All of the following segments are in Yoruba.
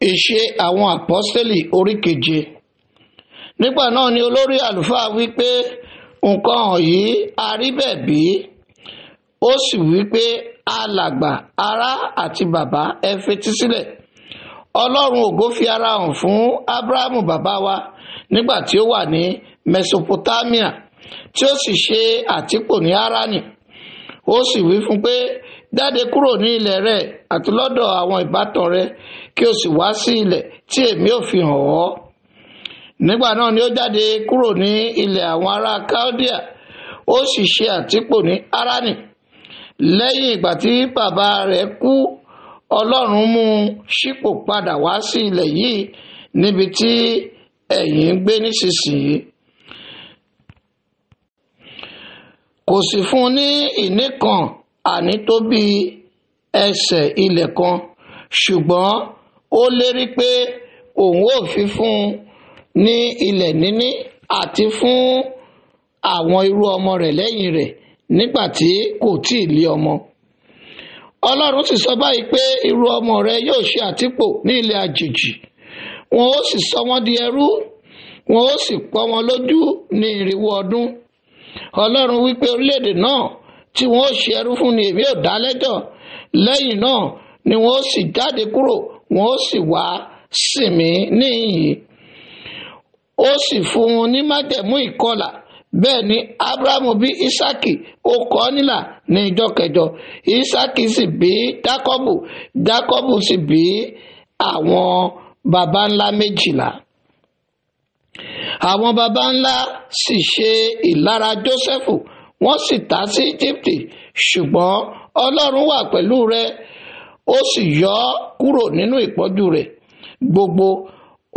Ìṣe àwọn àpọ́stélì orí 7. Nígbà náà ni olórí àlùfáà wí pé nǹkan wọ̀nyí a rí bẹ́ẹ̀ bí? Ó sì wí pé alàgbà, ará àti bàbá, ẹ fetísílẹ̀. Ọlọ́run ògo fi ara hàn fún Ábúráhámù bàbá wa nígbà tí ó wà ní Mesopotamia, tí ó sì ṣe àtìpó ní Háránì. Ó sì wí fún pé jáde kúrò ní ilẹ̀ rẹ àti lọ́dọ̀ àwọn ìbátan rẹ, kí o sì wá sí ilẹ̀ tí èmi ó fi hàn ọ́. Nígbà náà ni ó jáde kúrò ní ilẹ̀ àwọn ará Kaldea, ó sì ṣe àtìpó ní Háránì. Lẹ́yìn ìgbà tí bàbá rẹ̀ kú, Ọlọ́run mú un ṣípò padà wá sí ilẹ̀ yìí níbi tí ẹ̀yin ń gbé nísinsìnyí. Kò sì fún un ní ìní kan àní tó bí ẹsẹ̀ ilẹ̀ kan, ṣùgbọ́n ó lérí pé òun ó fi fún un ní ilẹ̀ níní àti fún àwọn irú ọmọ rẹ̀ lẹ́yìn rẹ̀ nígbà tí kò tíì lé ọmọ. Ọlọ́run sì sọ báyìí pé irú ọmọ rẹ̀ yóò ṣe àtìpó ní ilẹ̀ àjèjì, wọn ó sì sọ wọ́n di ẹrú, wọn ó sì pọ́ wọn lójú ní 400 ọdún. Ọlọ́run wípé orílẹ̀-èdè náà tí wọ́n ó ṣe ẹrú fún ni èmi ò dá lẹ́jọ́. Lẹ́yìn náà ni wọ́n ó sì jáde kúrò, wọ́n ó sì wá sìn mí níhìn-ín. Ó sì fún un ní májẹ̀mú ìkọlà. Bẹ́ẹ̀ ni Ábúráhámù bí Ísákì, ó kọ nílà ní ìjọ kẹjọ. Ísákì sì bí Jákọ́bù, Jákọ́bù sì bí àwọn baba ńlá 12. Àwọn baba ńlá sì ṣe ìlara Jósẹ́fù, wọ́n sì tà sí Íjíbítì, ṣùgbọ́n Ọlọ́run wà pẹ̀lú rẹ̀, ó sì yọ ọ́ kúrò nínú ìpọ́njú rẹ̀ gbogbo.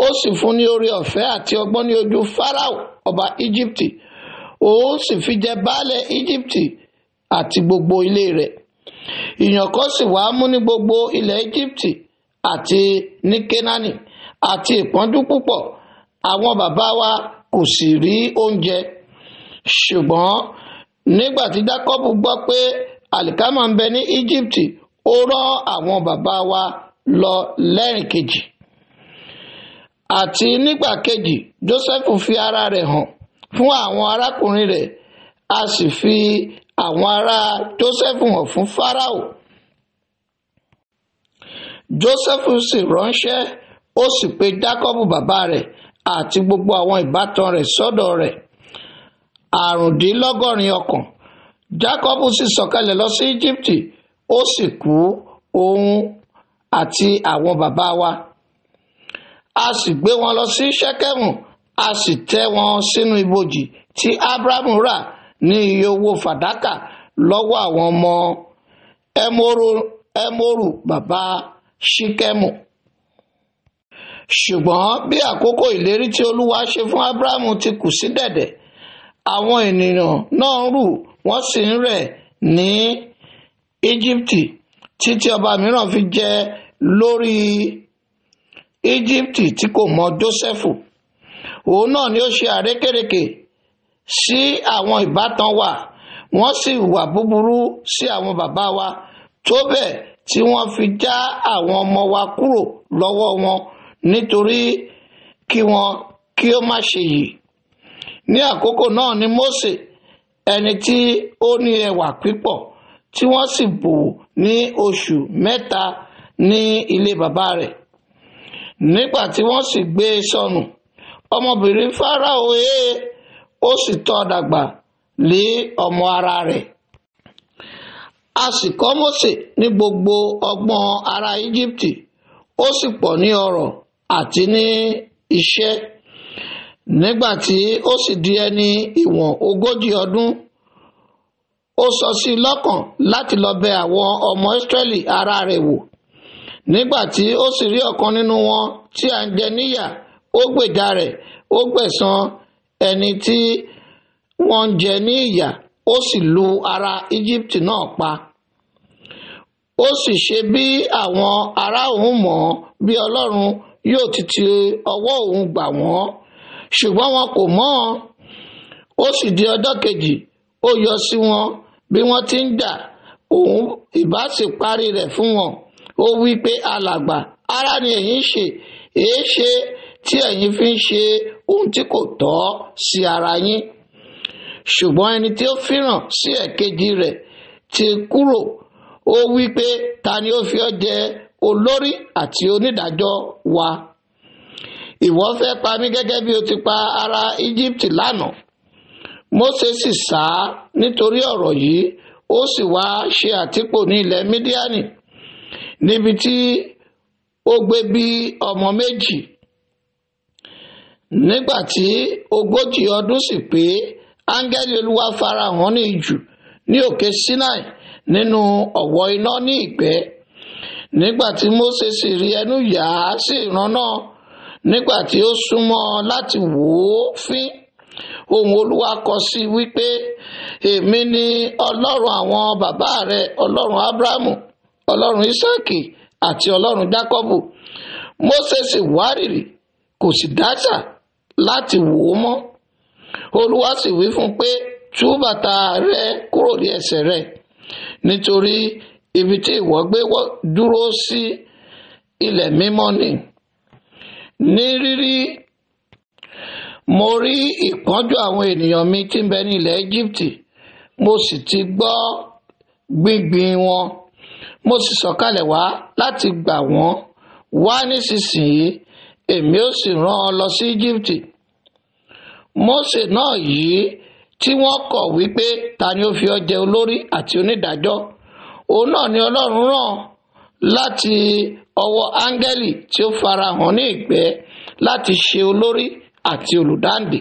Ó sì fún ní oore ọ̀fẹ́ àti ọgbọ́n ní ojú Fáráò ọba Íjíbítì, ó sì fi jẹ baálẹ̀ Íjíbítì àti gbogbo ilé rẹ̀. Ìyànkọ́ sì wá mú ní gbogbo ilẹ̀ Íjíbítì àti ní Kénáánì, àti ìpọ́njú púpọ̀. Àwọn bàbá wa kò sì rí oúnjẹ. Ṣùgbọ́n nígbà tí Jákọ́bù gbọ́ pé àlìkámà ń bẹ ní Íjíbítì, ó rán àwọn bàbá wa lọ lẹ́ẹ̀kejì. Àti nígbà kejì, Jósẹ́fù fi ara rẹ̀ hàn fún àwọn arákùnrin rẹ̀, a sì fi àwọn ará Jósẹ́fù hàn fún Fáráò. Jósẹ́fù sì ránṣẹ́, ó sì pe Jákọ́bù bàbá rẹ̀ àti gbogbo àwọn ìbátan rẹ̀ sọ́dọ̀ rẹ̀, 180 ọkàn. Jákọ́bù sì sọ̀kalẹ̀ lọ sí Íjíbítì, ó sì kú, òun àti àwọn bàbá wa. A sì gbé wọn lọ sí Ṣẹ́kẹ́mù, a sì tẹ́ wọn sínú ibojì tí Ábúráhámù rà ní iye owó fàdákà lọ́wọ́ àwọn ọmọ Ẹmórù bàbá Ṣíkẹ́mù. Ṣùgbọ́n bí àkókò ìlérí tí Olúwa ṣe fún Ábúráhámù ti kù sí dẹ̀dẹ̀, àwọn ènìyàn náà ń rù, wọ́n sì ń rẹ̀ ní Íjíbítì, títí ọba mìíràn fi jẹ lórí Íjíbítì tí kò mọ Jósẹ́fù. Òun náà ni ó ṣe àrékérekè sí àwọn ìbátan wa, wọ́n sì hùwà búburú sí àwọn bàbá wa, tó bẹ́ẹ̀ tí wọ́n fi já àwọn ọmọ wa kúrò lọ́wọ́ wọn, nítorí kí ó má ṣe yìí. Ní àkókò náà ni Mósè, ẹni tí ó ní ẹwà pípọ̀, tí wọ́n sì bò ní oṣù 3 ní ilé bàbá rẹ̀. Nígbà tí wọ́n sì gbé e sọnù, ọmọbìnrin Fáráò ó sì tọ́ dàgbà lé ọmọ ara rẹ̀. A sì kọ́ Mósè ní gbogbo ọgbọ́n ará Íjíbítì, ó sì pọ̀ ní ọrọ̀ àti ní iṣẹ́. Nígbà tí ó sì di ẹni ìwọ̀n 40 ọdún, ó sọ sí i lọ́kàn láti lọ bẹ̀ àwọn ọmọ Ísírẹ́lì ará rẹ̀ wò. Nígbà tí ó sì rí ọ̀kan nínú wọn tí à ń jẹ níyà, ó gbèjà rẹ̀, ó gbẹ̀san ẹni tí wọ́n ń jẹ ní ìyà, ó sì lu ará Íjíbítì náà pa. Ó sì ṣe bí àwọn ará òun mọ̀ bí Ọlọ́run yóò ti ọwọ́ òun gbà wọ́n, ṣùgbọ́n wọn kò mọ̀ ọ́n. Ó sì di ọjọ́ kejì, ó yọ sí wọn bí wọ́n ti ń jà, òun ìbá sì parí rẹ̀ fún wọn. Ó wí pé alàgbà, ara ni ẹ̀yin ń ṣe, èéṣe tí ẹ̀yin fi ń ṣe ohun tí kò tọ́ sí ara yín? Ṣùgbọ́n ẹni tí ó fìràn sí ẹ̀kejì rẹ̀ ti kúrò. Ó wí pé, ta ni ó fi ọ́ jẹ olórí àti onídàájọ́ wa? Ìwọ fẹ́ pa mí gẹ́gẹ́ bí o ti pa ará Íjíbítì lánàá. Mósè sì sá nítorí ọ̀rọ̀ yìí, ó sì wá ṣe àtìpó ní ilẹ̀ Mídíánì, níbi tí ó gbé bí ọmọ méjì. Nígbà tí 40 ọdún sì pé, áńgẹ́lì Olúwa farahàn ní ijù ní òkè Sinai nínú ọ̀wọ́ iná ní ìgbẹ́. Nígbà tí Mósè sì rí ẹnu yà á sí ìran náà, nígbà tí ó súnmọ́ láti wò ó fín, ohùn Olúwa kọ sí wípé, èmi ni Ọlọ́run àwọn bàbá rẹ, Ọlọ́run Ábúráhámù, Ọlọ́run Ísáàkì àti Ọlọ́run Jákọ́bù. Mósè sì wárìrì, kò sì dáṣà láti wò ó mọ́. Olúwa sì wí fún un pé, tú bàtà rẹ kúrò ní ẹsẹ̀ rẹ, nítorí ibi tí ìwọ gbé dúró sí ilẹ̀ mímọ́ ni. Ní rírí, mo rí ìpọ́njú àwọn ènìyàn mi tí ń bẹ ní ilẹ̀ Íjíbítì, mo sì ti gbọ́ gbíngbìn wọn. Mo sì sọ̀kalẹ̀ wá láti gbà wọ́n. Wá nísinsìnyí, èmi ó sì rán ọ lọ sí Íjíbítì. Mósè náà yìí tí wọ́n kọ̀ wípé, ta ni ó fi ọ́ jẹ olórí àti onídàájọ́? Òun náà ni Ọlọ́run rán láti ọwọ́ áńgẹ́lì tí ó farahàn ní ìgbẹ́ láti ṣe olórí àti olùdáǹdè.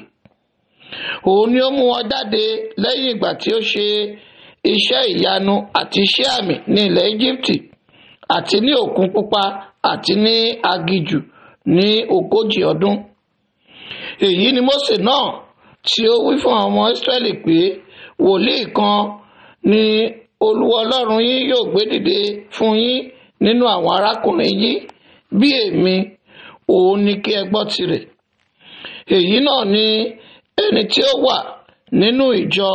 Òun ni ó mú wọn jáde lẹ́yìn ìgbà tí ó ṣe iṣẹ́ ìyanu àti iṣẹ́ àmì ní ilẹ̀ Íjíbítì àti ní Òkun Pupa àti ní aginjù ní 40 ọdún. Èyí ni Mósè náà tí ó wí fún àwọn ọmọ Ísírẹ́lì pé, wòlíì kan ni Olúwa Ọlọ́run yín yóò gbé dìde fún yín nínú àwọn arákùnrin yín bí èmi, òun ni kí ẹ gbọ́ tirẹ̀. Èyí náà ni ẹni tí ó wà nínú ìjọ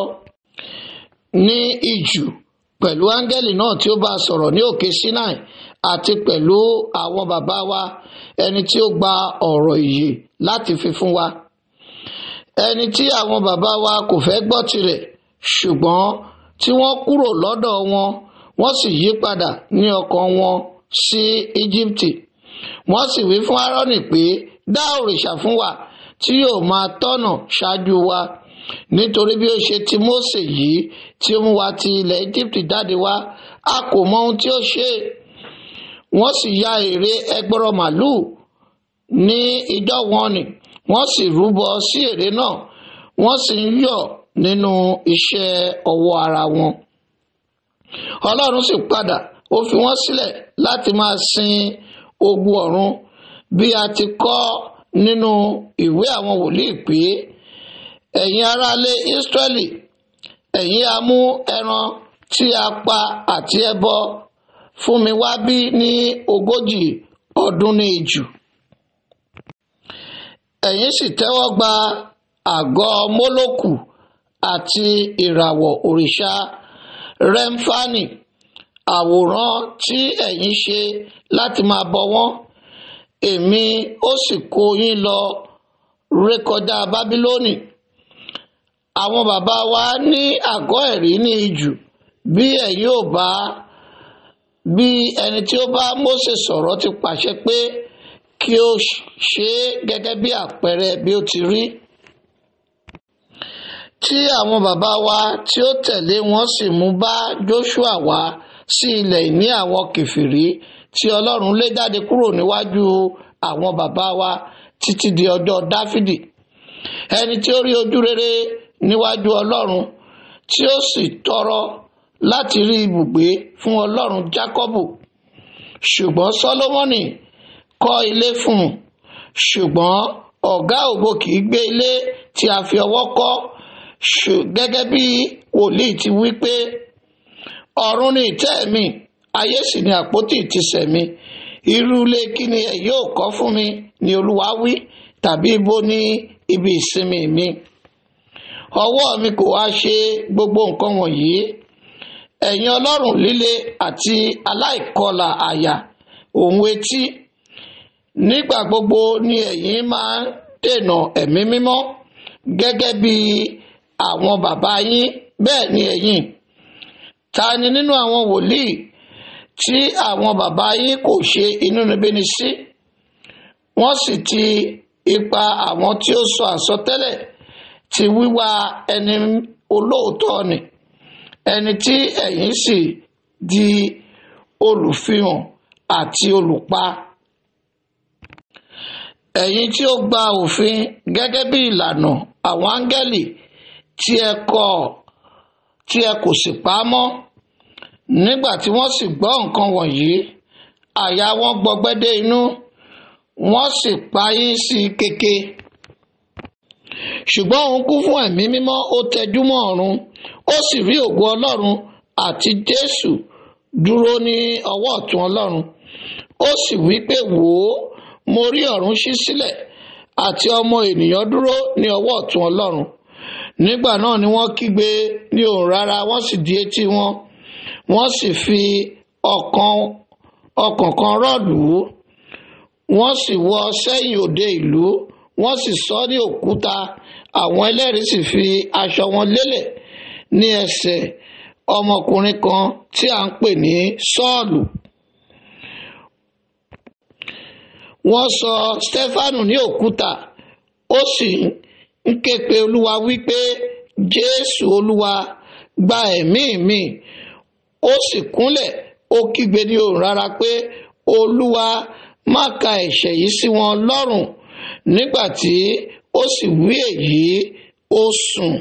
ní ijù pẹ̀lú áńgẹ́lì náà tí ó bá sọ̀rọ̀ ní òkè Sinai, àti pẹ̀lú àwọn bàbá wa, ẹni tí ó gba ọ̀rọ̀ ìyè láti fi fún wa. Ẹni tí àwọn bàbá wa kò fẹ́ gbọ́ tirẹ̀, ṣùgbọ́n tí wọ́n kúrò lọ́dọ̀ wọn, wọ́n sì yí padà ní ọkàn wọn sí Íjíbítì. Wọ́n sì wí fún Áárónì pé, dá òrìṣà fún wa tí yóò máa tọ́nà ṣáájú wa, nítorí bí ó ṣe ti Mósè yìí tí ó mú wa ti ilẹ̀ Íjíbítì jáde wá, a kò mọ ohun tí ó ṣe. Wọ́n sì ya ère ẹgbọrọ màlúù ní ijọ́ wọn nì, wọ́n sì rúbọ sí ère náà, wọ́n sì ń yọ̀ nínú iṣẹ́ ọwọ́ ara wọn. Ọlọ́run sì padà, ó fi wọ́n sílẹ̀ láti máa sin ogun ọ̀run, bí a ti kọ nínú ìwé àwọn wòlíì pé, ẹ̀yin aráalé Ísírẹ́lì, ẹ̀yin a mú ẹran tí a pa àti ẹbọ fún mi wá bí ní 40 ọdún ní ijù. Ẹ̀yin sì tẹ́wọ́ gba àgọ́ Mólókù àti ìràwọ̀ òrìṣà Rẹ́mfánì, àwòrán tí ẹ̀yin ṣe láti máa bọ wọ́n. Èmi ó sì kó yín lọ rékọjá Bábílónì. Àwọn bàbá wa ní àgọ́ ẹ̀rí ní ijù, bí ẹ̀yin ò bá, bí ẹni tí ó bá Mósè sọ̀rọ̀ ti pàṣẹ pé kí ó ṣe gẹ́gẹ́ bí àpẹẹrẹ bí ó ti rí. Tí àwọn bàbá wa tí ó tẹ̀lé wọn sì mú bá Jóṣúà wá sí ilẹ̀ ìní àwọn kèfèrí tí Ọlọ́run lé jáde kúrò níwájú àwọn bàbá wa títí di ọjọ́ Dáfídì, ẹni tí ó rí ojú rere níwájú Ọlọ́run, tí ó sì tọrọ láti rí ibùgbé fún Ọlọ́run Jákọ́bù. Ṣùgbọ́n Sólómọ́nì kọ́ ilé fún un. Ṣùgbọ́n ọ̀gá ògo kì í gbé ilé tí a fi ọwọ́ kọ́, gẹ́gẹ́ bí wòlíì ti wí pé, ọ̀run ni ìtẹ́ mi, ayé sì ni àpótí ìtìsẹ̀ mi. Irú ilé kí ni ẹ yóò kọ́ fún mi, ni Olúwa wí, tàbí ibo ni ibi ìsinmi mi? Ọwọ́ mi kò wá ṣe gbogbo nǹkan wọ̀nyí. Ẹ̀yin Ọlọ́run líle àti aláìkọlà àyà, òun etí, nígbà gbogbo ni ẹ̀yin máa ń dènà ẹ̀mí mímọ́ gẹ́gẹ́ bí àwọn bàbá yín bẹ́ẹ̀ ni ẹ̀yin. Ta ni nínú àwọn wòlíì tí àwọn bàbá yín kò ṣe inúnibíni sí? Wọ́n sì ti ipa àwọn tí ó sọ àsọtẹ́lẹ̀ ti wíwá ẹni olóòótọ́ ni, ẹni tí ẹ̀yin sì di olùfihàn àti olùpa. Ẹ̀yin tí ó gba òfin gẹ́gẹ́ bí ìlànà àwọn áńgẹ́lì tí ẹ kò sì pa á mọ́. Nígbà tí wọ́n sì gbọ́ nǹkan wọ̀nyí, àyà wọn gbọgbẹ́ dé inú, wọ́n sì pa yín sí keke. Ṣùgbọ́n òun kún fún ẹ̀mí mímọ́, ó tẹjúmọ́ ọ̀run, ó sì rí ògo Ọlọ́run àti Jésù dúró ní ọwọ́ ọ̀tún Ọlọ́run. Ó sì wí pé, wò ó, mo rí ọ̀run ṣí sílẹ̀ àti ọmọ ènìyàn dúró ní ọwọ́ ọ̀tún Ọlọ́run. Nígbà náà ni wọ́n kígbe ní ohùn rara, wọ́n sì di etí wọn, wọ́n sì fi ọkàn kan rọ̀lú, wọ́n sì wọ́ sẹ́yìn òde ìlú, wọ́n sì sọ ní òkúta. Àwọn ẹlẹ́rìí sì fi aṣọ wọn lélẹ̀ ní ẹsẹ̀ ọmọkùnrin kan tí à ń pè ní Sọ́ọ̀lù. Wọ́n sọ Stẹ́fánù ní òkúta, ó sì ń ké pe Olúwa wípé, Jésù Olúwa, gba ẹ̀mí mi. Ó sì kúnlẹ̀, ó kígbe ní ohùn rara pé, Olúwa, má ka ẹ̀ṣẹ̀ yìí sí wọn lọ́rùn. Nígbà tí ó sì wí èyí, ó sùn.